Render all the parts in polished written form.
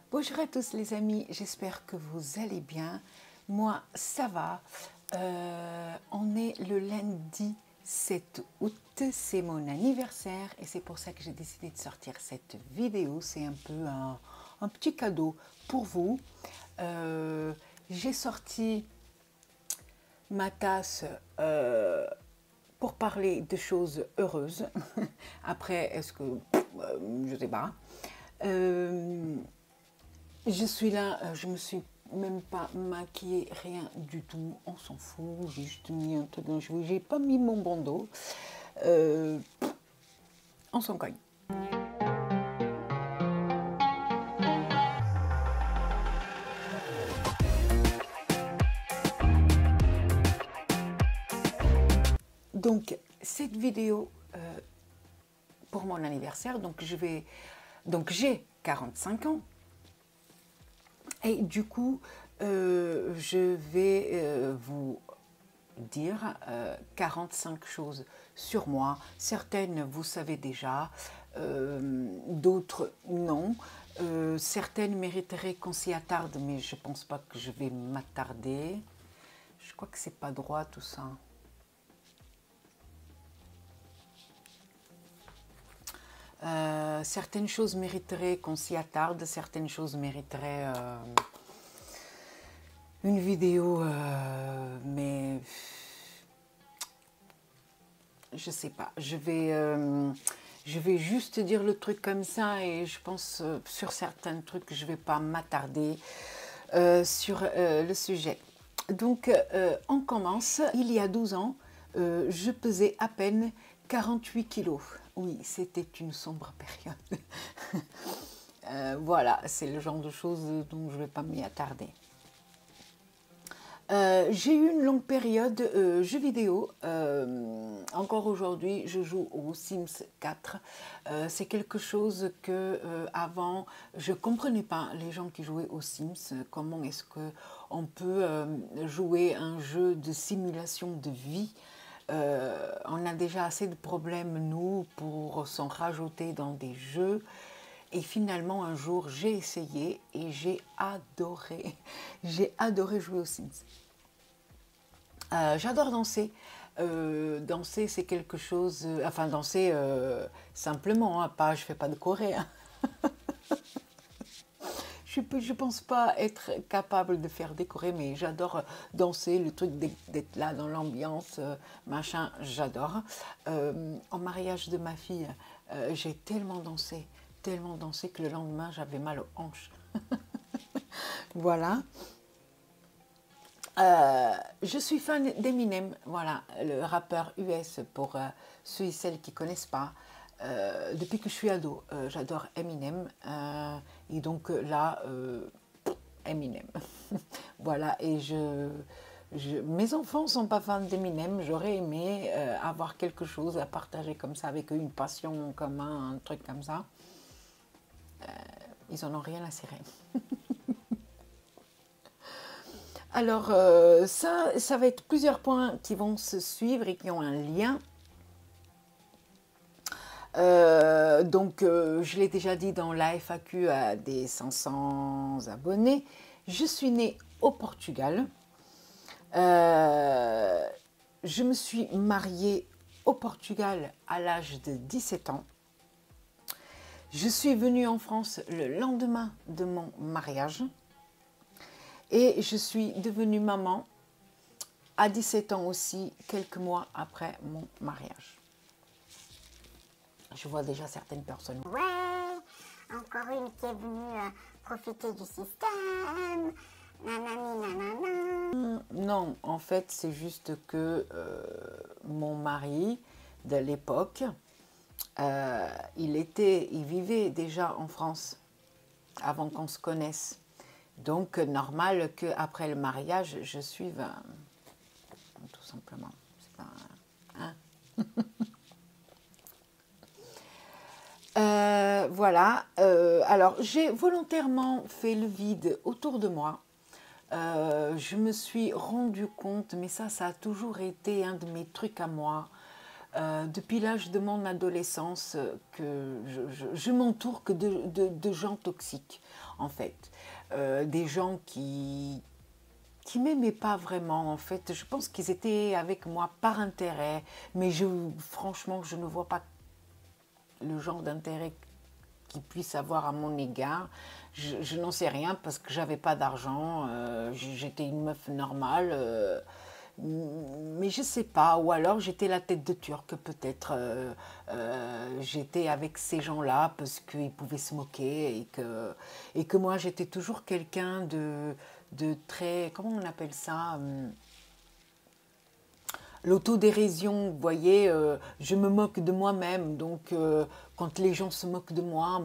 Bonjour à tous les amis, j'espère que vous allez bien. Moi, ça va. On est le lundi 7 août, c'est mon anniversaire et c'est pour ça que j'ai décidé de sortir cette vidéo. C'est un peu un petit cadeau pour vous. J'ai sorti ma tasse pour parler de choses heureuses. Après, est-ce que... je sais pas. Je suis là, je me suis même pas maquillée, rien du tout, on s'en fout, j'ai juste mis un truc dans les cheveux, j'ai pas mis mon bandeau, on s'en cogne. Donc cette vidéo pour mon anniversaire, donc j'ai 45 ans. Et du coup, je vais vous dire 45 choses sur moi. Certaines, vous savez déjà, d'autres, non. Certaines mériteraient qu'on s'y attarde, mais je ne pense pas que je vais m'attarder. Je crois que c'est pas droit tout ça. Certaines choses mériteraient qu'on s'y attarde, certaines choses mériteraient une vidéo, mais je sais pas. Je vais juste dire le truc comme ça et je pense sur certains trucs je vais pas m'attarder sur le sujet. Donc on commence. Il y a 12 ans, je pesais à peine 48 kilos. Oui, c'était une sombre période. Voilà, c'est le genre de choses dont je ne vais pas m'y attarder. J'ai eu une longue période jeux vidéo. Encore aujourd'hui, je joue aux Sims 4. C'est quelque chose que avant je comprenais pas. Les gens qui jouaient aux Sims, comment est-ce que on peut jouer un jeu de simulation de vie? On a déjà assez de problèmes nous pour s'en rajouter dans des jeux. Et finalement, un jour, j'ai essayé et j'ai adoré. J'ai adoré jouer aux Sims. J'adore danser. Danser, c'est quelque chose... enfin, danser simplement, hein, pas, je ne fais pas de choré. Hein. Je ne pense pas être capable de faire des chorés, mais j'adore danser, le truc d'être là dans l'ambiance, machin, j'adore. En mariage de ma fille, j'ai tellement dansé que le lendemain, j'avais mal aux hanches. Voilà. Je suis fan d'Eminem, voilà, le rappeur US pour ceux et celles qui ne connaissent pas. Depuis que je suis ado, j'adore Eminem. Et donc là, Eminem. Voilà, et mes enfants ne sont pas fans d'Eminem. J'aurais aimé avoir quelque chose à partager comme ça avec eux, une passion en commun, un truc comme ça. Ils n'en ont rien à cirer. Alors, ça va être plusieurs points qui vont se suivre et qui ont un lien. Donc, je l'ai déjà dit dans la FAQ à des 500 abonnés, je suis née au Portugal. Je me suis mariée au Portugal à l'âge de 17 ans. Je suis venue en France le lendemain de mon mariage. Et je suis devenue maman à 17 ans aussi, quelques mois après mon mariage. Je vois déjà certaines personnes. Ouais, encore une qui est venue profiter du système. Nanani, nanana. Non, en fait, c'est juste que mon mari de l'époque, il vivait déjà en France avant qu'on se connaisse. Donc, normal qu'après le mariage, je suive, tout simplement. C'est pas, hein? Voilà. Alors, j'ai volontairement fait le vide autour de moi. Je me suis rendu compte, mais ça a toujours été un de mes trucs à moi. depuis l'âge de mon adolescence que je m'entoure que de gens toxiques, en fait. Des gens qui m'aimaient pas vraiment, en fait. Je pense qu'ils étaient avec moi par intérêt, mais franchement, je ne vois pas le genre d'intérêt qu'ils puissent avoir à mon égard. Je n'en sais rien parce que j'avais pas d'argent, j'étais une meuf normale, mais je sais pas, ou alors j'étais la tête de Turc peut-être, j'étais avec ces gens-là parce qu'ils pouvaient se moquer et que moi j'étais toujours quelqu'un de très, comment on appelle ça, l'autodérision, vous voyez, je me moque de moi-même, donc quand les gens se moquent de moi,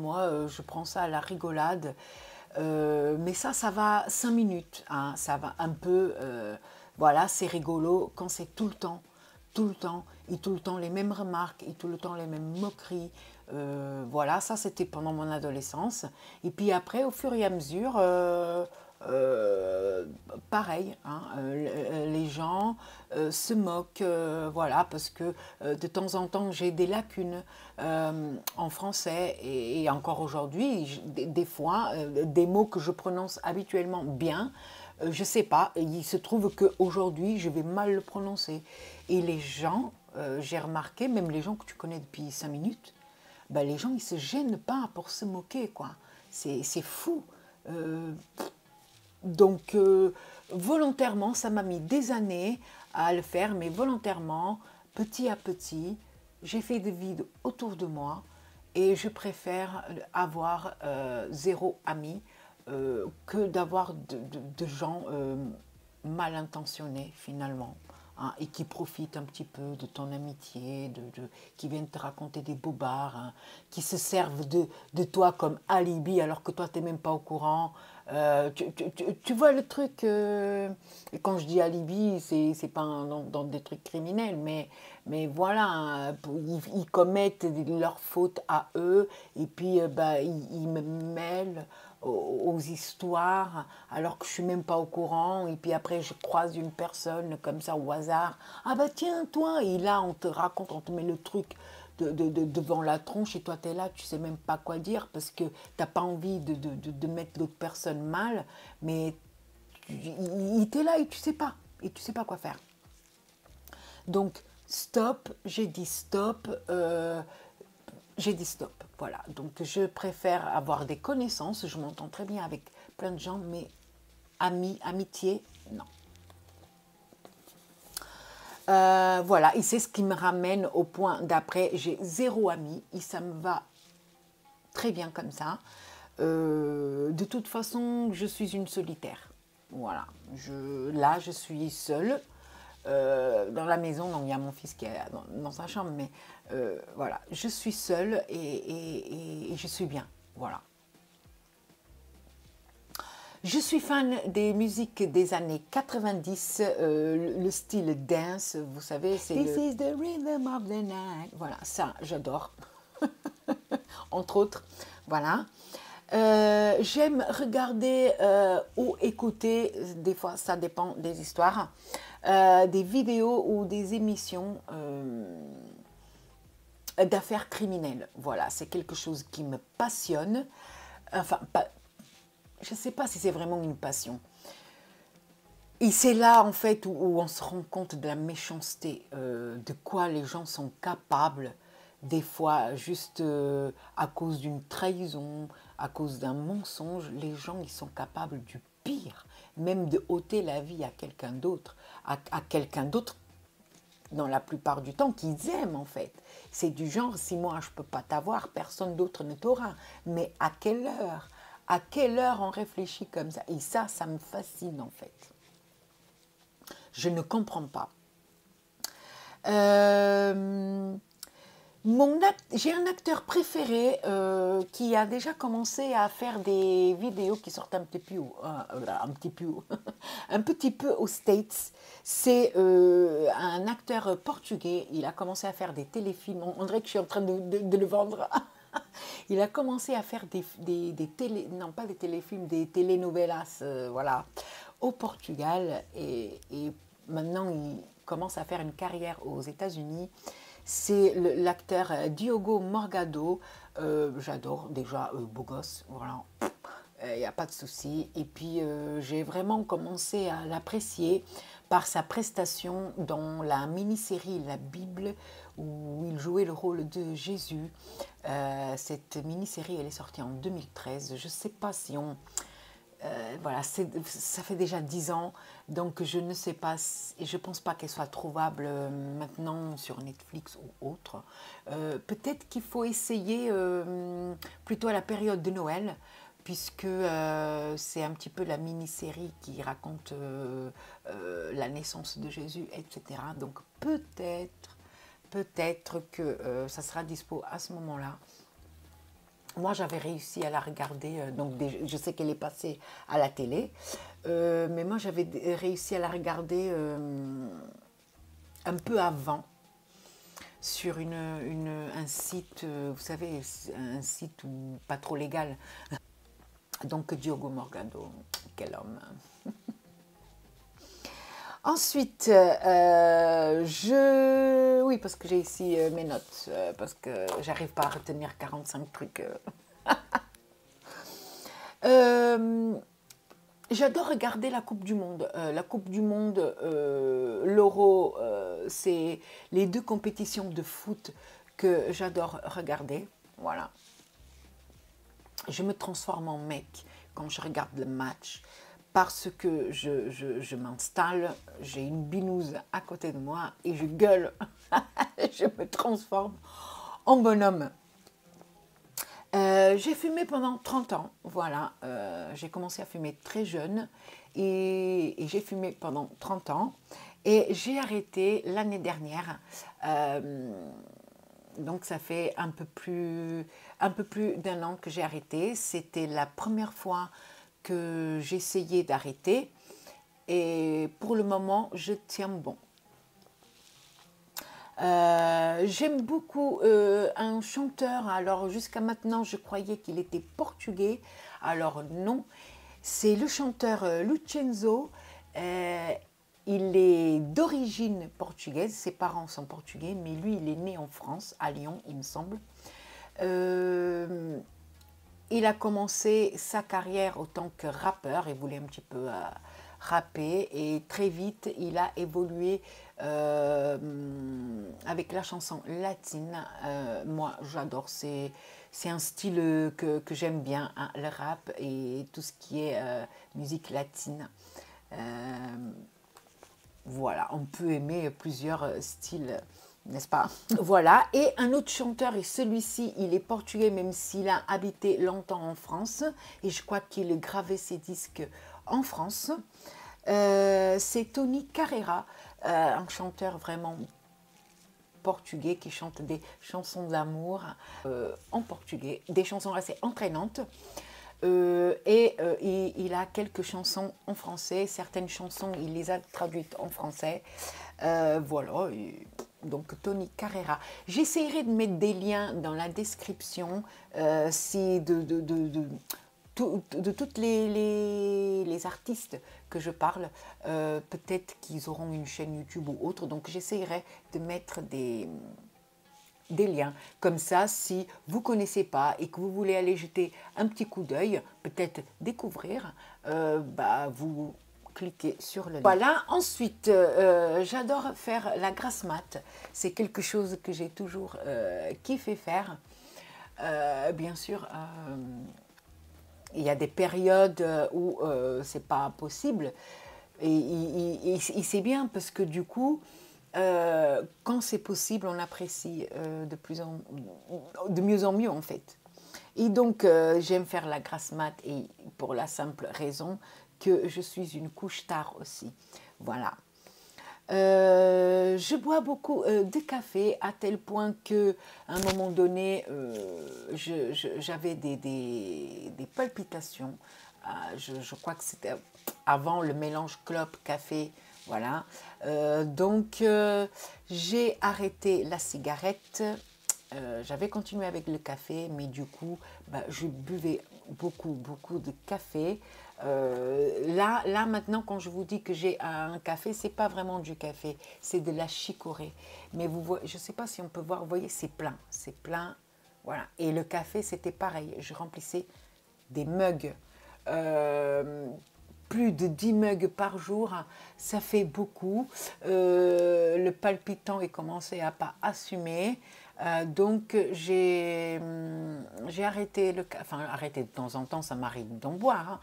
je prends ça à la rigolade. Mais ça va 5 minutes, hein, ça va un peu, voilà, c'est rigolo quand c'est tout le temps, et tout le temps les mêmes remarques, et tout le temps les mêmes moqueries. Voilà, ça c'était pendant mon adolescence. Et puis après, au fur et à mesure, pareil, hein, les gens se moquent, voilà, parce que de temps en temps j'ai des lacunes en français et encore aujourd'hui, des fois, des mots que je prononce habituellement bien, je sais pas, il se trouve qu'aujourd'hui je vais mal le prononcer. Et les gens, j'ai remarqué, même les gens que tu connais depuis 5 minutes, ben, les gens ils se gênent pas pour se moquer, quoi. C'est fou. Donc, volontairement, ça m'a mis des années à le faire, mais volontairement, petit à petit, j'ai fait des vides autour de moi et je préfère avoir zéro ami que d'avoir de gens mal intentionnés finalement. Hein, et qui profitent un petit peu de ton amitié, qui viennent te raconter des bobards, hein, qui se servent de toi comme alibi alors que toi tu n'es même pas au courant. Tu vois le truc, et quand je dis alibi, c'est pas dans des trucs criminels, mais voilà, hein, ils commettent leurs fautes à eux, et puis bah, ils me mêlent aux histoires alors que je suis même pas au courant, et puis après je croise une personne comme ça au hasard, ah bah tiens toi, et là on te raconte, on te met le truc devant la tronche et toi tu es là, tu sais même pas quoi dire parce que t'as pas envie de mettre l'autre personne mal, mais il était là et tu sais pas quoi faire. Donc stop, j'ai dit stop, voilà. Donc je préfère avoir des connaissances, je m'entends très bien avec plein de gens, mais amitié, non. Voilà, et c'est ce qui me ramène au point d'après, j'ai zéro ami, et ça me va très bien comme ça. De toute façon, je suis une solitaire. Voilà, là je suis seule. Dans la maison, donc il y a mon fils qui est dans sa chambre, mais voilà, je suis seule et je suis bien, voilà. Je suis fan des musiques des années 90, le style dance, vous savez, c'est This is the rhythm of the night. Voilà, ça, j'adore, entre autres, voilà. J'aime regarder ou écouter, des fois ça dépend des histoires, des vidéos ou des émissions d'affaires criminelles. Voilà, c'est quelque chose qui me passionne. Enfin, je ne sais pas si c'est vraiment une passion. Et c'est là, en fait, où on se rend compte de la méchanceté, de quoi les gens sont capables, des fois, juste à cause d'une trahison, à cause d'un mensonge, les gens, ils sont capables du pire, même de ôter la vie à quelqu'un d'autre, à quelqu'un d'autre, dans la plupart du temps, qu'ils aiment, en fait. C'est du genre, si moi, je ne peux pas t'avoir, personne d'autre ne t'aura. Mais à quelle heure ? À quelle heure on réfléchit comme ça? Et ça me fascine, en fait. Je ne comprends pas. J'ai un acteur préféré qui a déjà commencé à faire des vidéos qui sortent un petit peu aux States. C'est un acteur portugais. Il a commencé à faire des téléfilms. On dirait que je suis en train de le vendre. Il a commencé à faire non pas des téléfilms, des telenovelas, voilà, au Portugal. Et maintenant, il commence à faire une carrière aux États-Unis. C'est l'acteur Diogo Morgado. J'adore déjà, beau gosse, voilà, il n'y a pas de souci. Et puis j'ai vraiment commencé à l'apprécier par sa prestation dans la mini-série La Bible, où il jouait le rôle de Jésus. Cette mini-série, elle est sortie en 2013. Je ne sais pas si on... voilà, ça fait déjà 10 ans, donc je ne sais pas, et je ne pense pas qu'elle soit trouvable maintenant sur Netflix ou autre. Peut-être qu'il faut essayer plutôt à la période de Noël, puisque c'est un petit peu la mini-série qui raconte la naissance de Jésus, etc. Donc peut-être que ça sera dispo à ce moment-là. Moi, j'avais réussi à la regarder, donc je sais qu'elle est passée à la télé, mais moi, j'avais réussi à la regarder un peu avant sur un site, vous savez, un site pas trop légal. Donc, Diogo Morgado, quel homme. Ensuite, oui, parce que j'ai ici mes notes, parce que j'arrive pas à retenir 45 trucs. J'adore regarder la Coupe du Monde. La Coupe du Monde, l'Euro, c'est les deux compétitions de foot que j'adore regarder. Voilà. Je me transforme en mec quand je regarde le match, parce que je m'installe, j'ai une binouse à côté de moi et je gueule. Je me transforme en bonhomme. J'ai fumé pendant 30 ans, voilà. J'ai commencé à fumer très jeune et j'ai fumé pendant 30 ans. Et j'ai arrêté l'année dernière. Donc ça fait un peu plus d'1 an que j'ai arrêté. C'était la première fois que j'essayais d'arrêter et pour le moment je tiens bon. J'aime beaucoup un chanteur. Alors jusqu'à maintenant je croyais qu'il était portugais, alors non, c'est le chanteur Lucenzo. Il est d'origine portugaise, ses parents sont portugais, mais lui il est né en France, à Lyon il me semble. Il a commencé sa carrière en tant que rappeur, il voulait un petit peu rapper et très vite il a évolué avec la chanson latine. Moi j'adore, c'est un style que j'aime bien, hein, le rap et tout ce qui est musique latine. Voilà, on peut aimer plusieurs styles, n'est-ce pas? Voilà, et un autre chanteur, et celui-ci, il est portugais, même s'il a habité longtemps en France, et je crois qu'il a gravé ses disques en France. C'est Tony Carreira, un chanteur vraiment portugais qui chante des chansons d'amour en portugais, des chansons assez entraînantes. Il a quelques chansons en français, certaines chansons il les a traduites en français, voilà, donc Tony Carreira. J'essaierai de mettre des liens dans la description de toutes les artistes que je parle, peut-être qu'ils auront une chaîne YouTube ou autre, donc j'essaierai de mettre des liens. Comme ça, si vous ne connaissez pas et que vous voulez aller jeter un petit coup d'œil, peut-être découvrir, vous cliquez sur le lien. Voilà, ensuite, j'adore faire la grasse mat. C'est quelque chose que j'ai toujours kiffé faire. Bien sûr, il y a des périodes où c'est pas possible. Et c'est bien parce que du coup, quand c'est possible, on apprécie de mieux en mieux en fait. Et donc, j'aime faire la grasse mat et pour la simple raison que je suis une couche tard aussi. Voilà. Je bois beaucoup de café à tel point que à un moment donné, j'avais des palpitations. Je crois que c'était avant le mélange clope-café. Voilà, donc j'ai arrêté la cigarette, j'avais continué avec le café, mais du coup, je buvais beaucoup de café. Là, maintenant, quand je vous dis que j'ai un café, c'est pas vraiment du café, c'est de la chicorée. Mais vous voyez, je ne sais pas si on peut voir, vous voyez, c'est plein, voilà. Et le café, c'était pareil, je remplissais des mugs. Plus de 10 mugs par jour, ça fait beaucoup. Le palpitant est commencé à pas assumer. Donc j'ai arrêté le café, enfin arrêté de temps en temps, ça m'arrive d'en boire. Hein.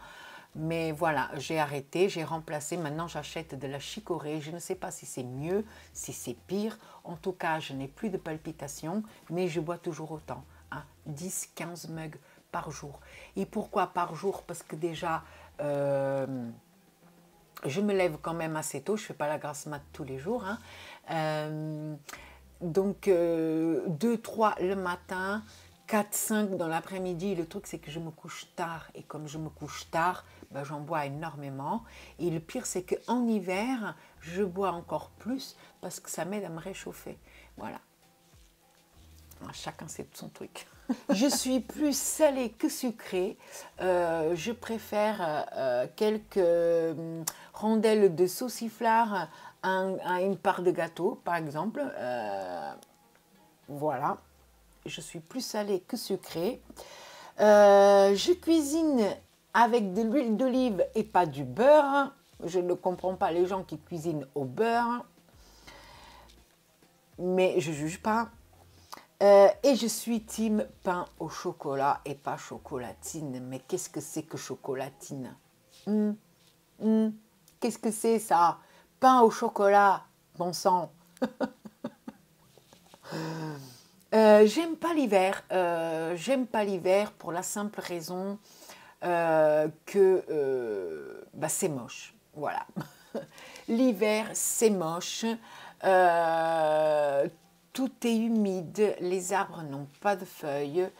Mais voilà, j'ai arrêté, j'ai remplacé, maintenant j'achète de la chicorée. Je ne sais pas si c'est mieux, si c'est pire. En tout cas, je n'ai plus de palpitations, mais je bois toujours autant. Hein, 10-15 mugs par jour. Et pourquoi par jour? Parce que déjà, je me lève quand même assez tôt, je ne fais pas la grasse mat tous les jours. Hein. Donc, 2-3 le matin, 4-5 dans l'après-midi. Le truc, c'est que je me couche tard. Et comme je me couche tard, ben, j'en bois énormément. Et le pire, c'est qu'en hiver, je bois encore plus parce que ça m'aide à me réchauffer. Voilà. Chacun c'est son truc. Je suis plus salée que sucrée. Je préfère quelques rondelles de sauciflard à une part de gâteau, par exemple. Voilà. Je suis plus salée que sucrée. Je cuisine avec de l'huile d'olive et pas du beurre. Je ne comprends pas les gens qui cuisinent au beurre. Mais je ne juge pas. Et je suis team pain au chocolat et pas chocolatine. Mais qu'est-ce que c'est que chocolatine? Qu'est-ce que c'est ça? Pain au chocolat, bon sang. J'aime pas l'hiver. J'aime pas l'hiver pour la simple raison que bah, c'est moche. Voilà. L'hiver, c'est moche. Tout est humide, les arbres n'ont pas de feuilles,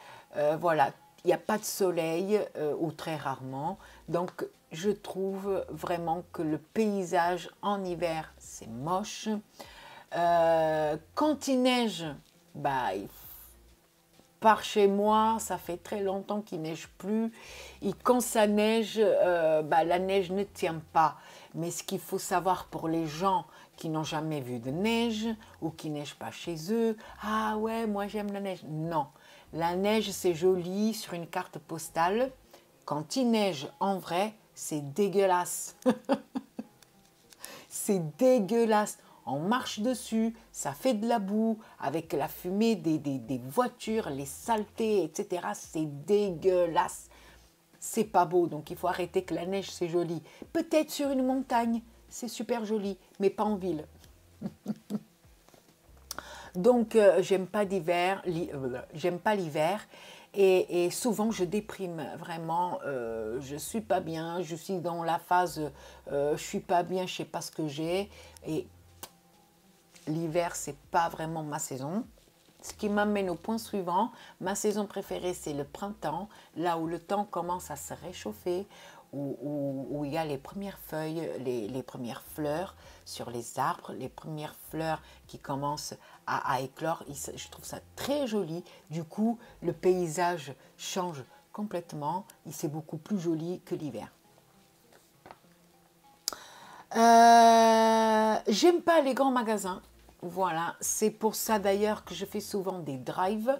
voilà, il n'y a pas de soleil, ou très rarement. Donc, je trouve vraiment que le paysage en hiver, c'est moche. Quand il neige, bah, par chez moi, ça fait très longtemps qu'il neige plus. Et quand ça neige, bah, la neige ne tient pas. Mais ce qu'il faut savoir pour les gens qui n'ont jamais vu de neige ou qui neige pas chez eux, ah ouais, moi j'aime la neige. Non, la neige c'est joli sur une carte postale. Quand il neige en vrai, c'est dégueulasse. C'est dégueulasse. On marche dessus, ça fait de la boue, avec la fumée des voitures, les saletés, etc. C'est dégueulasse. C'est pas beau, donc il faut arrêter que la neige, c'est joli. Peut-être sur une montagne, c'est super joli, mais pas en ville. Donc, j'aime pas l'hiver, et souvent je déprime vraiment, je suis pas bien, je suis dans la phase, je suis pas bien, je sais pas ce que j'ai, et l'hiver, c'est pas vraiment ma saison. Ce qui m'amène au point suivant, ma saison préférée, c'est le printemps, là où le temps commence à se réchauffer, où il y a les premières feuilles, les premières fleurs sur les arbres, les premières fleurs qui commencent à éclore. Je trouve ça très joli. Du coup, le paysage change complètement. C'est beaucoup plus joli que l'hiver. J'aime pas les grands magasins. Voilà, c'est pour ça d'ailleurs que je fais souvent des drives.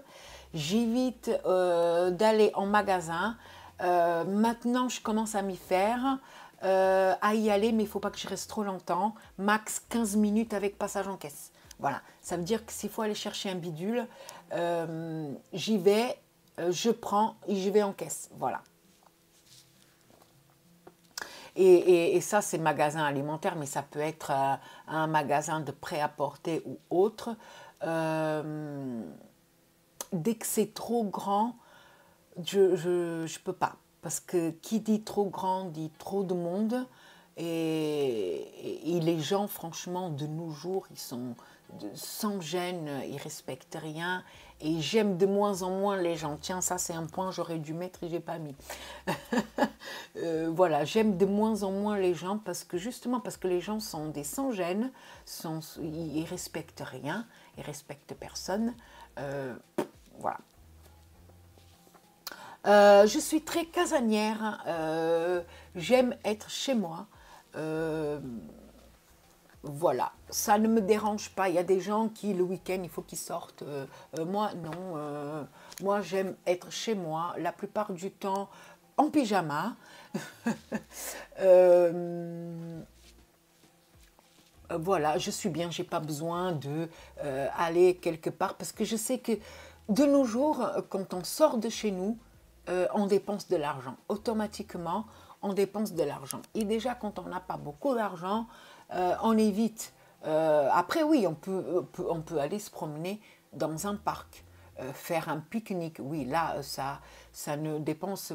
J'évite d'aller en magasin. Maintenant, je commence à m'y faire, à y aller, mais il ne faut pas que je reste trop longtemps. Max 15 minutes avec passage en caisse. Voilà, ça veut dire que s'il faut aller chercher un bidule, j'y vais, je prends et j'y vais en caisse. Voilà. Et ça, c'est magasin alimentaire, mais ça peut être un magasin de prêt-à-porter ou autre. Dès que c'est trop grand, je peux pas. Parce que qui dit trop grand dit trop de monde. Et les gens, franchement, de nos jours, ils sont sans gêne, ils respectent rien. Et j'aime de moins en moins les gens. Tiens, ça c'est un point, j'aurais dû mettre et j'ai pas mis. Voilà, j'aime de moins en moins les gens parce que justement, parce que les gens sont des sans gêne, ils respectent rien, ils respectent personne. Voilà. Je suis très casanière, j'aime être chez moi. Voilà, ça ne me dérange pas. Il y a des gens qui, le week-end, il faut qu'ils sortent. Moi, non. Moi, j'aime être chez moi, la plupart du temps en pyjama. Voilà, je suis bien, j'ai pas besoin de aller quelque part parce que je sais que de nos jours, quand on sort de chez nous, on dépense de l'argent. Automatiquement, on dépense de l'argent. Et déjà, quand on n'a pas beaucoup d'argent, on évite. Après, oui, on peut aller se promener dans un parc, faire un pique-nique. Oui, là, ça ne dépense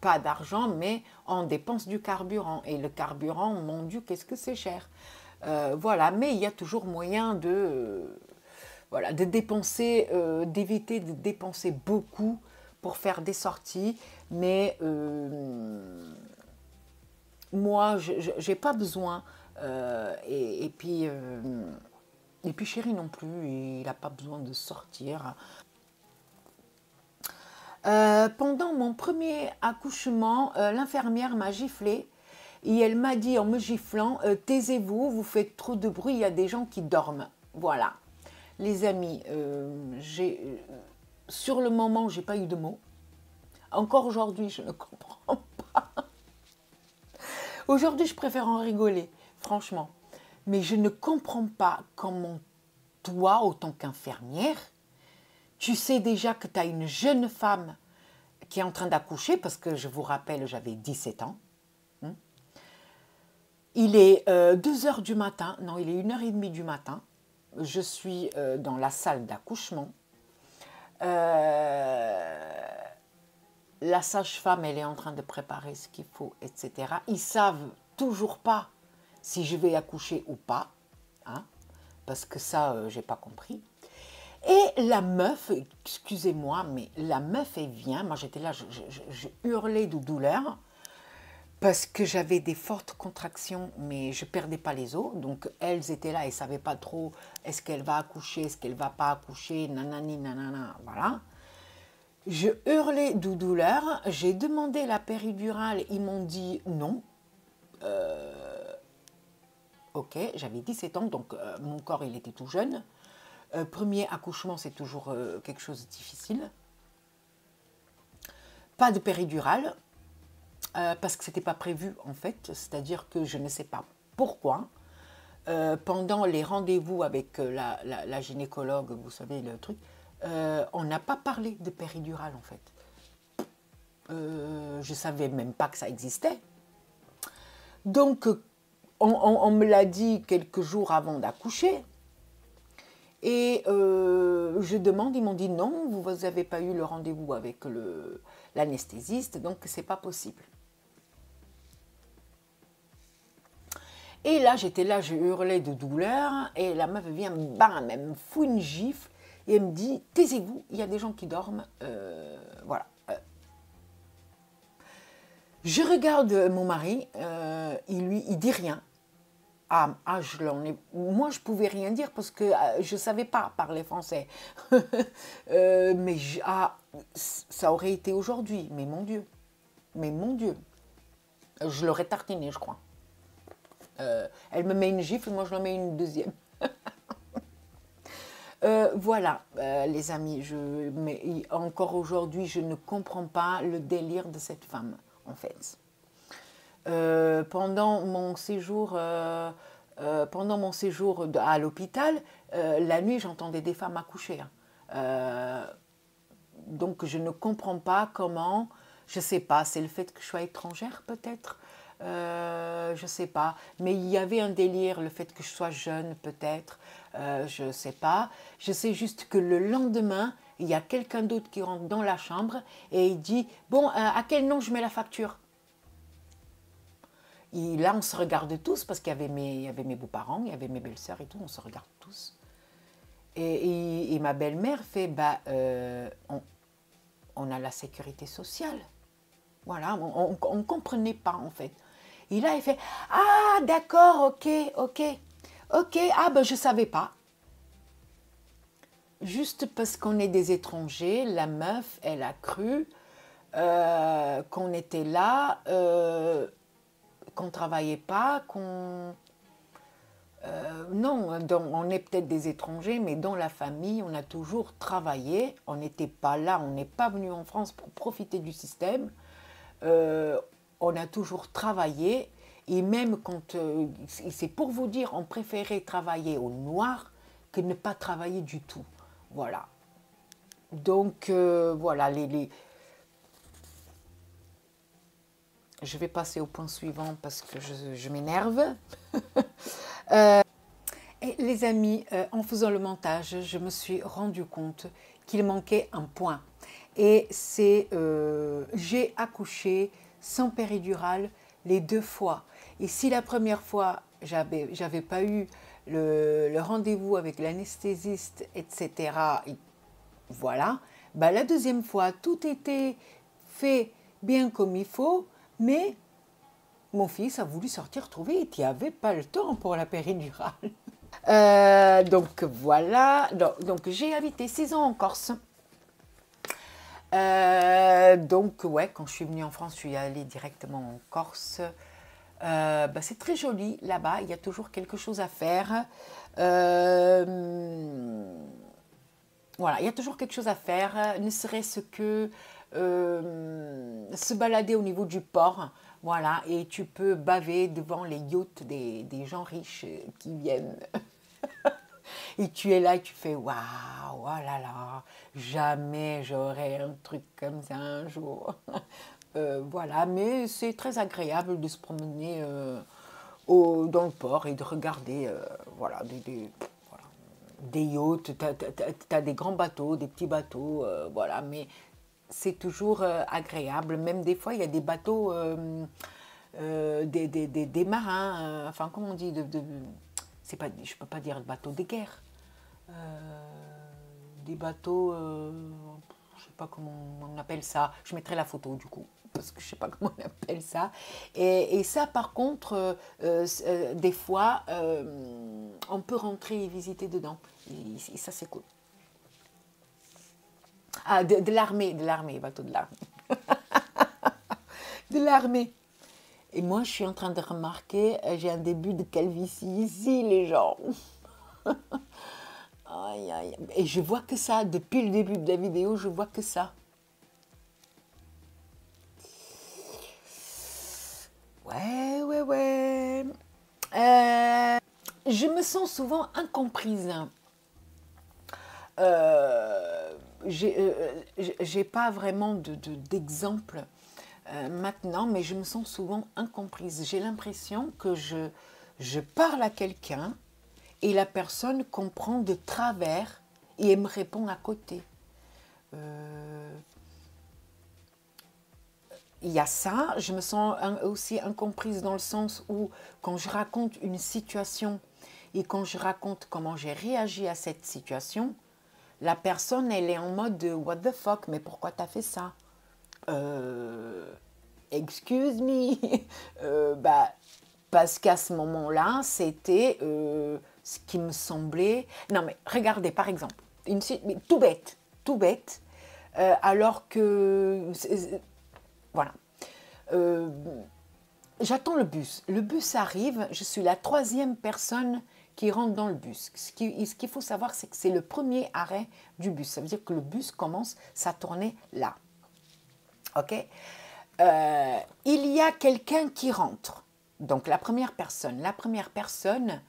pas d'argent, mais on dépense du carburant. Et le carburant, mon Dieu, qu'est-ce que c'est cher. Voilà, mais il y a toujours moyen voilà, de dépenser, d'éviter de dépenser beaucoup pour faire des sorties. Mais moi, je n'ai pas besoin. Et puis chéri non plus, il n'a pas besoin de sortir. Pendant mon premier accouchement, l'infirmière m'a giflé et elle m'a dit en me giflant taisez-vous, vous faites trop de bruit, il y a des gens qui dorment. Voilà. Les amis, sur le moment, j'ai pas eu de mots. Encore aujourd'hui, je ne comprends pas. Aujourd'hui, je préfère en rigoler, franchement. Mais je ne comprends pas comment toi, en tant qu'infirmière, tu sais déjà que tu as une jeune femme qui est en train d'accoucher, parce que je vous rappelle, j'avais 17 ans. Il est 2 heures du matin, non, il est 1h30 du matin. Je suis dans la salle d'accouchement. La sage-femme, elle est en train de préparer ce qu'il faut, etc. Ils savent toujours pas si je vais accoucher ou pas, hein, parce que ça, j'ai pas compris. Et la meuf, excusez-moi, mais la meuf, elle vient, moi j'étais là, je hurlais de douleur, parce que j'avais des fortes contractions, mais je ne perdais pas les os. Donc, elles étaient là, elles ne savaient pas trop, est-ce qu'elle va accoucher, est-ce qu'elle ne va pas accoucher, nanani, nanana, voilà. Je hurlais de douleur, j'ai demandé la péridurale, ils m'ont dit non. Ok, j'avais 17 ans, donc mon corps, il était tout jeune. Premier accouchement, c'est toujours quelque chose de difficile. Pas de péridurale. Parce que ce n'était pas prévu en fait, c'est-à-dire que je ne sais pas pourquoi. Pendant les rendez-vous avec la gynécologue, vous savez le truc, on n'a pas parlé de péridurale en fait. Je ne savais même pas que ça existait. Donc, on me l'a dit quelques jours avant d'accoucher. Et je demande, ils m'ont dit non, vous n'avez pas eu le rendez-vous avec l'anesthésiste, donc c'est pas possible. Et là, j'étais là, je hurlais de douleur, et la meuf vient, bam, elle me fout une gifle, et elle me dit, taisez-vous, il y a des gens qui dorment, voilà. Je regarde mon mari, il dit rien. Moi, je pouvais rien dire parce que je ne savais pas parler français. Mais ça aurait été aujourd'hui, mais mon Dieu. Mais mon Dieu. Je l'aurais tartiné, je crois. Elle me met une gifle, moi je lui mets une deuxième. Voilà, les amis, mais encore aujourd'hui, je ne comprends pas le délire de cette femme, en fait. Pendant mon séjour à l'hôpital, la nuit, j'entendais des femmes accoucher. Donc, je ne comprends pas comment, je ne sais pas, c'est le fait que je sois étrangère peut-être, je ne sais pas, mais il y avait un délire, le fait que je sois jeune peut-être, je ne sais pas. Je sais juste que le lendemain, il y a quelqu'un d'autre qui rentre dans la chambre et il dit « Bon, à quel nom je mets la facture ?» Et là, on se regarde tous parce qu'il y avait mes beaux-parents, il y avait mes belles-sœurs et tout, on se regarde tous. Et ma belle-mère fait bah, on a la sécurité sociale. Voilà, on ne comprenait pas en fait. Et là, il fait ah, d'accord, ok, ah, ben je ne savais pas. Juste parce qu'on est des étrangers, la meuf, elle a cru qu'on était là, qu'on ne travaillait pas, qu'on... non, on est peut-être des étrangers, mais dans la famille, on a toujours travaillé. On n'était pas là, on n'est pas venu en France pour profiter du système. On a toujours travaillé. Et même quand, c'est pour vous dire, on préférait travailler au noir que ne pas travailler du tout. Voilà. Donc, voilà, je vais passer au point suivant parce que je m'énerve. Et les amis, en faisant le montage, je me suis rendu compte qu'il manquait un point. Et c'est, j'ai accouché sans péridurale les 2 fois. Et si la première fois, j'avais pas eu le rendez-vous avec l'anesthésiste, etc., et voilà, bah, la deuxième fois, tout était fait bien comme il faut, mais mon fils a voulu sortir trop vite, il n'y avait pas le temps pour la péridurale. Donc voilà, donc j'ai habité 6 ans en Corse. Donc ouais, quand je suis venue en France, je suis allée directement en Corse. Bah, c'est très joli là-bas, il y a toujours quelque chose à faire. Voilà, il y a toujours quelque chose à faire, ne serait-ce que se balader au niveau du port. Voilà, et tu peux baver devant les yachts des gens riches qui viennent. Et tu es là et tu fais waouh, oh là là, jamais j'aurai un truc comme ça un jour. Voilà, mais c'est très agréable de se promener dans le port et de regarder voilà, des yachts. Tu as des grands bateaux, des petits bateaux, voilà, mais c'est toujours agréable. Même des fois, il y a des bateaux, des marins, enfin, comment on dit, c'est pas, je ne peux pas dire bateaux de guerre. Des bateaux, je ne sais pas comment on appelle ça. Je mettrai la photo du coup, parce que je ne sais pas comment on appelle ça. Et ça, par contre, des fois, on peut rentrer et visiter dedans. Et ça, c'est cool. Ah, de l'armée, bateau de l'armée. De l'armée. Et moi, je suis en train de remarquer, j'ai un début de calvitie ici, les gens. Aïe, aïe. Et je vois que ça, depuis le début de la vidéo, je vois que ça. Ouais. Je me sens souvent incomprise. J'ai pas vraiment d'exemple maintenant, mais je me sens souvent incomprise. J'ai l'impression que je parle à quelqu'un et la personne comprend de travers et elle me répond à côté. Il y a ça, je me sens aussi incomprise dans le sens où quand je raconte une situation et quand je raconte comment j'ai réagi à cette situation, la personne, elle est en mode « what the fuck, mais pourquoi t'as fait ça ?» Excuse me. Bah, parce qu'à ce moment-là, c'était ce qui me semblait... Non, mais regardez, par exemple, tout bête, alors que... Voilà. J'attends le bus. Le bus arrive, je suis la 3e personne qui rentre dans le bus. Ce qu'il faut savoir, c'est que c'est le premier arrêt du bus. Ça veut dire que le bus commence sa tournée là. OK? Il y a quelqu'un qui rentre. Donc, la première personne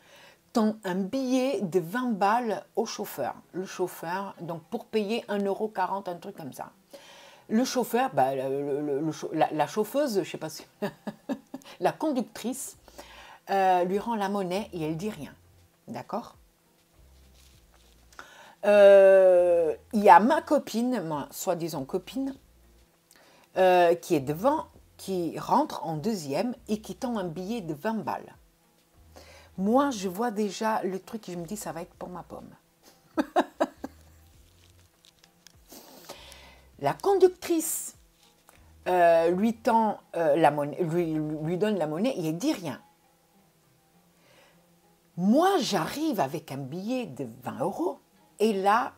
tend un billet de 20 balles au chauffeur. Le chauffeur, donc pour payer 1,40 €, un truc comme ça. Le chauffeur, bah, la chauffeuse, je ne sais pas si... la conductrice lui rend la monnaie et elle ne dit rien. D'accord? Il y a ma copine, ma soi-disant copine, qui est devant, qui rentre en 2e et qui tend un billet de 20 balles. Moi, je vois déjà le truc et je me dis, ça va être pour ma pomme. La conductrice lui tend la monnaie, lui donne la monnaie et elle ne dit rien. Moi, j'arrive avec un billet de 20 € et là,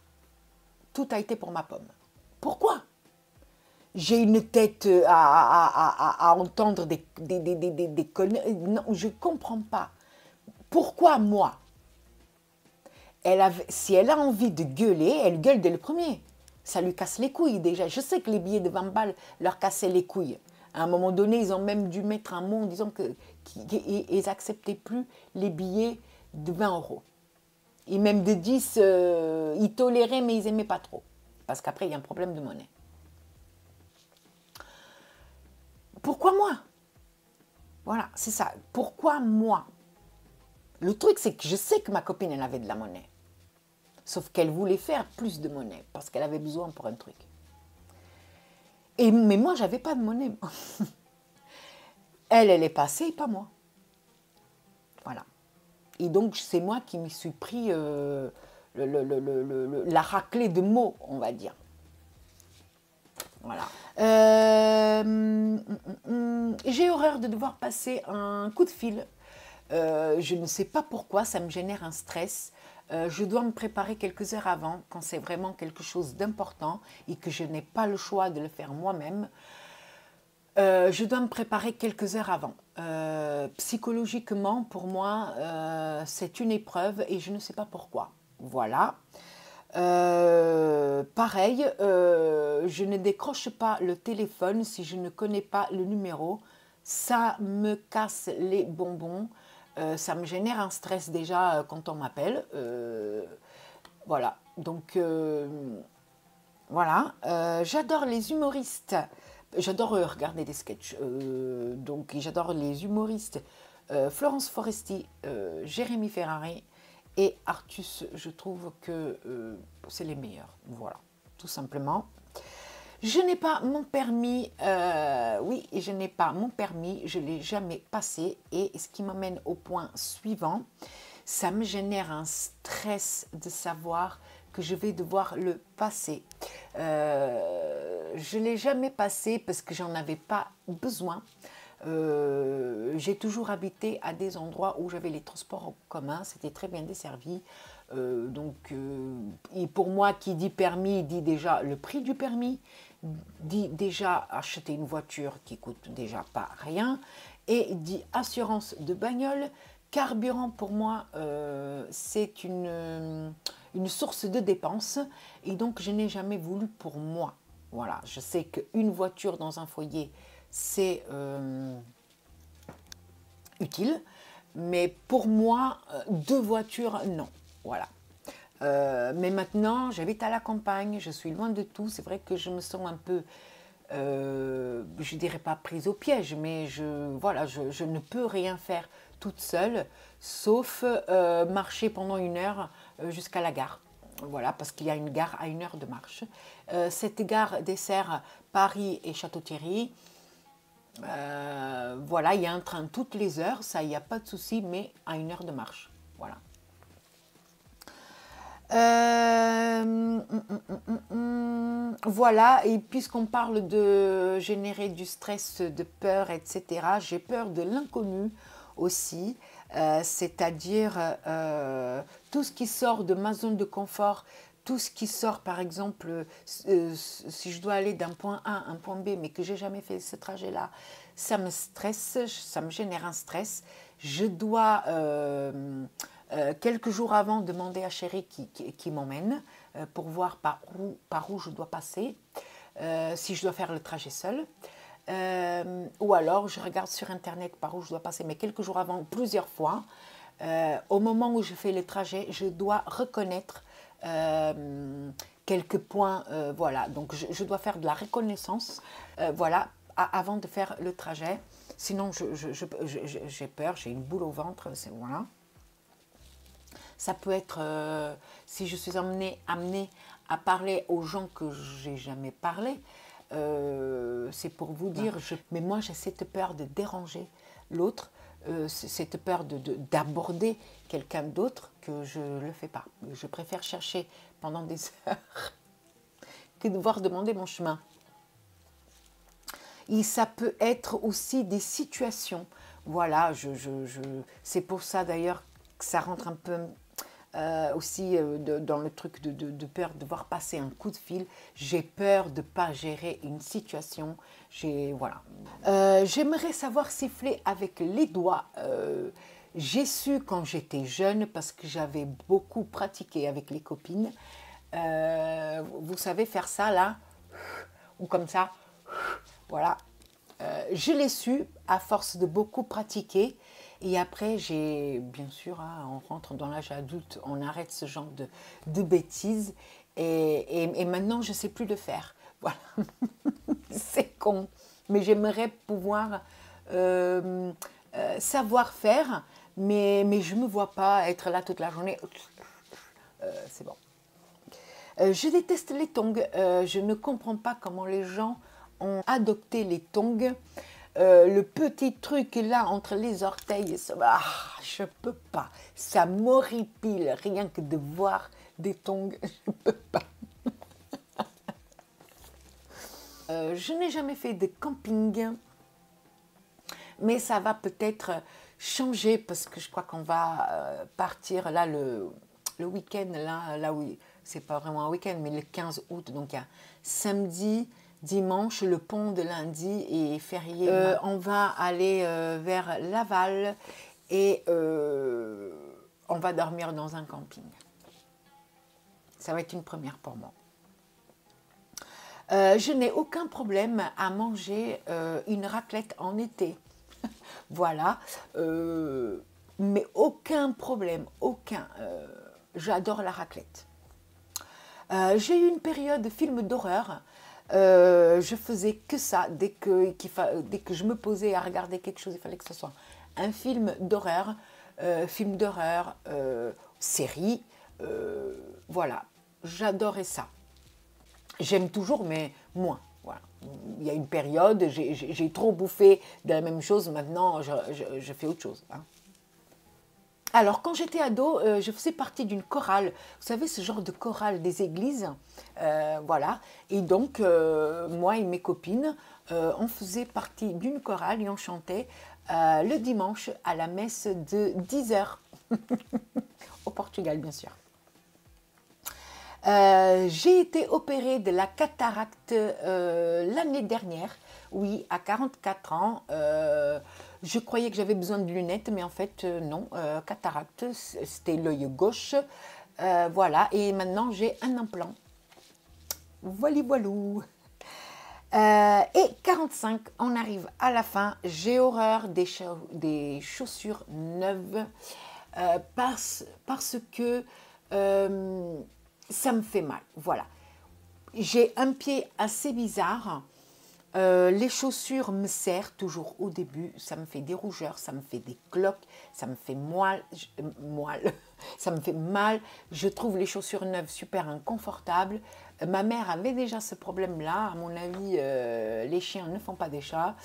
tout a été pour ma pomme. Pourquoi? j'ai une tête à entendre des conneries. Non, je ne comprends pas. Pourquoi moi? Si elle a envie de gueuler, elle gueule dès le premier. Ça lui casse les couilles déjà. Je sais que les billets de 20 balles leur cassaient les couilles. À un moment donné, ils ont même dû mettre un mot en disant qu'ils n'acceptaient plus les billets de 20 euros. Et même de 10, ils toléraient, mais ils n'aimaient pas trop. Parce qu'après, il y a un problème de monnaie. Pourquoi moi? Voilà, c'est ça. Pourquoi moi? Le truc, c'est que je sais que ma copine, elle avait de la monnaie. Sauf qu'elle voulait faire plus de monnaie parce qu'elle avait besoin pour un truc. Mais moi, j'avais pas de monnaie. Elle est passée, pas moi. Voilà. Et donc, c'est moi qui m'y suis pris la raclée de mots, on va dire. Voilà. J'ai horreur de devoir passer un coup de fil. Je ne sais pas pourquoi, ça me génère un stress. Je dois me préparer quelques heures avant, quand c'est vraiment quelque chose d'important et que je n'ai pas le choix de le faire moi-même. Je dois me préparer quelques heures avant. Psychologiquement, pour moi, c'est une épreuve et je ne sais pas pourquoi. Voilà. Pareil, je ne décroche pas le téléphone si je ne connais pas le numéro. Ça me casse les bonbons. Ça me génère un stress déjà quand on m'appelle. Voilà. Donc, voilà. J'adore les humoristes. J'adore regarder des sketchs. Donc, j'adore les humoristes. Florence Foresti, Jérémy Ferrari et Artus. Je trouve que c'est les meilleurs. Voilà, tout simplement. Je n'ai pas mon permis, oui, je n'ai pas mon permis, je ne l'ai jamais passé. Et ce qui m'amène au point suivant, ça me génère un stress de savoir que je vais devoir le passer. Je ne l'ai jamais passé parce que j'en avais pas besoin. J'ai toujours habité à des endroits où j'avais les transports en commun, c'était très bien desservi. Et pour moi, qui dit permis, dit déjà le prix du permis, dit déjà acheter une voiture qui coûte déjà pas rien, et dit assurance de bagnole. Carburant, pour moi, c'est une source de dépenses, et donc je n'ai jamais voulu pour moi. Voilà, je sais qu'une voiture dans un foyer, c'est utile, mais pour moi, deux voitures, non. Voilà. Mais maintenant, j'habite à la campagne, je suis loin de tout. C'est vrai que je me sens un peu, je dirais pas prise au piège, mais voilà, je ne peux rien faire toute seule, sauf marcher pendant 1 heure jusqu'à la gare. Voilà, parce qu'il y a une gare à 1 heure de marche. Cette gare dessert Paris et Château-Thierry. Voilà, il y a un train toutes les heures, ça, il n'y a pas de souci, mais à 1 heure de marche. Voilà. Voilà, et puisqu'on parle de générer du stress, de peur, etc., j'ai peur de l'inconnu aussi, c'est-à-dire tout ce qui sort de ma zone de confort, tout ce qui sort, par exemple, si je dois aller d'un point A à un point B, mais que j'ai jamais fait ce trajet-là, ça me stresse, ça me génère un stress. Je dois, quelques jours avant, demander à Chéri qui m'emmène pour voir par où je dois passer, si je dois faire le trajet seul. Ou alors, je regarde sur Internet par où je dois passer, mais quelques jours avant, plusieurs fois. Au moment où je fais le trajet, je dois reconnaître quelques points, voilà, donc je dois faire de la reconnaissance, voilà, avant de faire le trajet, sinon j'ai peur, j'ai une boule au ventre, voilà. Ça peut être, si je suis amenée à parler aux gens que j'ai jamais parlé, c'est pour vous dire, mais moi j'ai cette peur de déranger l'autre, cette peur d'aborder quelqu'un d'autre que je ne le fais pas. Je préfère chercher pendant des heures que de devoir demander mon chemin. Et ça peut être aussi des situations. Voilà, c'est pour ça d'ailleurs que ça rentre un peu aussi dans le truc de peur de voir passer un coup de fil. J'ai peur de ne pas gérer une situation. Voilà. J'aimerais savoir siffler avec les doigts. J'ai su quand j'étais jeune parce que j'avais beaucoup pratiqué avec les copines. Vous savez faire ça là, ou comme ça, voilà. Je l'ai su à force de beaucoup pratiquer. Et après, bien sûr, hein, on rentre dans l'âge adulte, on arrête ce genre de bêtises. Et maintenant, je ne sais plus le faire. Voilà. C'est con. Mais j'aimerais pouvoir savoir faire, mais je ne me vois pas être là toute la journée. C'est bon. Je déteste les tongs. Je ne comprends pas comment les gens ont adopté les tongs. Le petit truc là entre les orteils, je peux pas. Ça m'horripile rien que de voir des tongs. Je peux pas. Je n'ai jamais fait de camping, mais ça va peut-être changer parce que je crois qu'on va partir là le week-end là où c'est pas vraiment un week-end, mais le 15 août, donc il y a samedi, dimanche, le pont de lundi et férié. On va aller vers Laval et on va dormir dans un camping. Ça va être une première pour moi. Je n'ai aucun problème à manger une raclette en été. Voilà. Mais aucun problème, aucun. J'adore la raclette. J'ai eu une période de film d'horreur. Je faisais que ça. Dès que je me posais à regarder quelque chose, il fallait que ce soit un film d'horreur, série. Voilà, j'adorais ça. J'aime toujours, mais moins. Voilà. Il y a une période, j'ai trop bouffé de la même chose. Maintenant, je fais autre chose. Hein. Alors, quand j'étais ado, je faisais partie d'une chorale. Vous savez, ce genre de chorale des églises. Voilà. Et donc, moi et mes copines, on faisait partie d'une chorale et on chantait le dimanche à la messe de 10h. Au Portugal, bien sûr. J'ai été opérée de la cataracte l'année dernière, oui, à 44 ans. Je croyais que j'avais besoin de lunettes, mais en fait, non. Cataracte, c'était l'œil gauche. Voilà, et maintenant, j'ai un implant. Voilà, voilou. Et 45, on arrive à la fin. J'ai horreur des chaussures neuves parce que ça me fait mal. Voilà. J'ai un pied assez bizarre. Les chaussures me serrent toujours au début. Ça me fait des rougeurs, ça me fait des cloques, ça me fait ça me fait mal. Je trouve les chaussures neuves super inconfortables. Ma mère avait déjà ce problème-là. À mon avis, les chiens ne font pas des chats.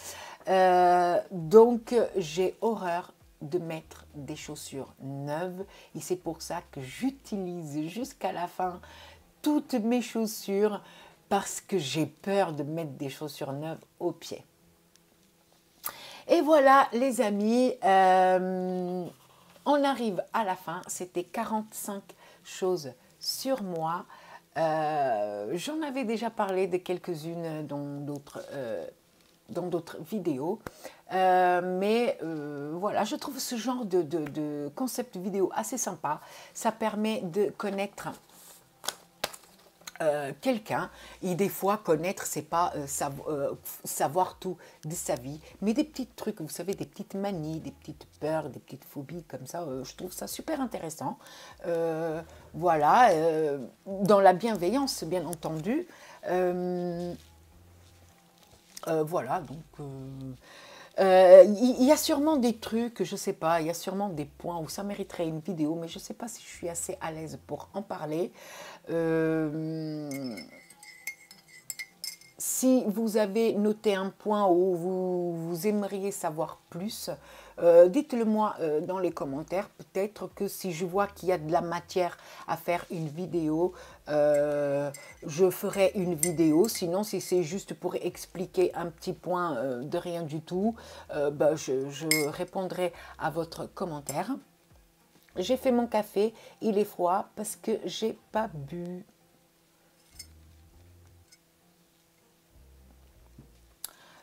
Donc, j'ai horreur de mettre des chaussures neuves. Et c'est pour ça que j'utilise jusqu'à la fin toutes mes chaussures parce que j'ai peur de mettre des chaussures neuves aux pieds. Et voilà, les amis, on arrive à la fin. C'était 45 choses sur moi. J'en avais déjà parlé de quelques-unes dans d'autres vidéos. Mais voilà, je trouve ce genre de concept vidéo assez sympa. Ça permet de connaître quelqu'un, et des fois connaître, c'est pas savoir tout de sa vie, mais des petits trucs, vous savez, des petites manies, des petites peurs, des petites phobies comme ça, je trouve ça super intéressant. Voilà, dans la bienveillance, bien entendu. Voilà, donc il y a sûrement des trucs, je sais pas, il y a sûrement des points où ça mériterait une vidéo, mais je sais pas si je suis assez à l'aise pour en parler. Si vous avez noté un point où vous aimeriez savoir plus, dites-le moi dans les commentaires. Peut-être que si je vois qu'il y a de la matière à faire une vidéo, je ferai une vidéo. Sinon, si c'est juste pour expliquer un petit point de rien du tout, je répondrai à votre commentaire. J'ai fait mon café, il est froid parce que j'ai pas bu.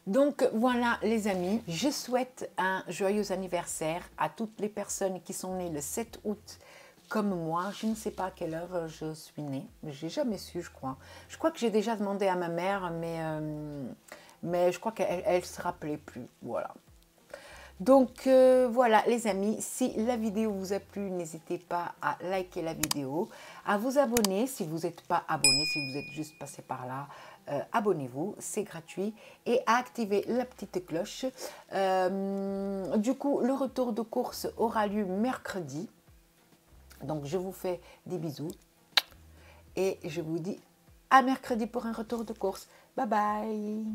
Donc voilà les amis, je souhaite un joyeux anniversaire à toutes les personnes qui sont nées le 7 août comme moi. Je ne sais pas à quelle heure je suis née, j'ai jamais su je crois. Je crois que j'ai déjà demandé à ma mère mais je crois qu'elle ne se rappelait plus, voilà. Donc voilà les amis, si la vidéo vous a plu, n'hésitez pas à liker la vidéo, à vous abonner si vous n'êtes pas abonné, si vous êtes juste passé par là, abonnez-vous, c'est gratuit, et à activer la petite cloche. Du coup, le retour de course aura lieu mercredi, donc je vous fais des bisous et je vous dis à mercredi pour un retour de course. Bye bye.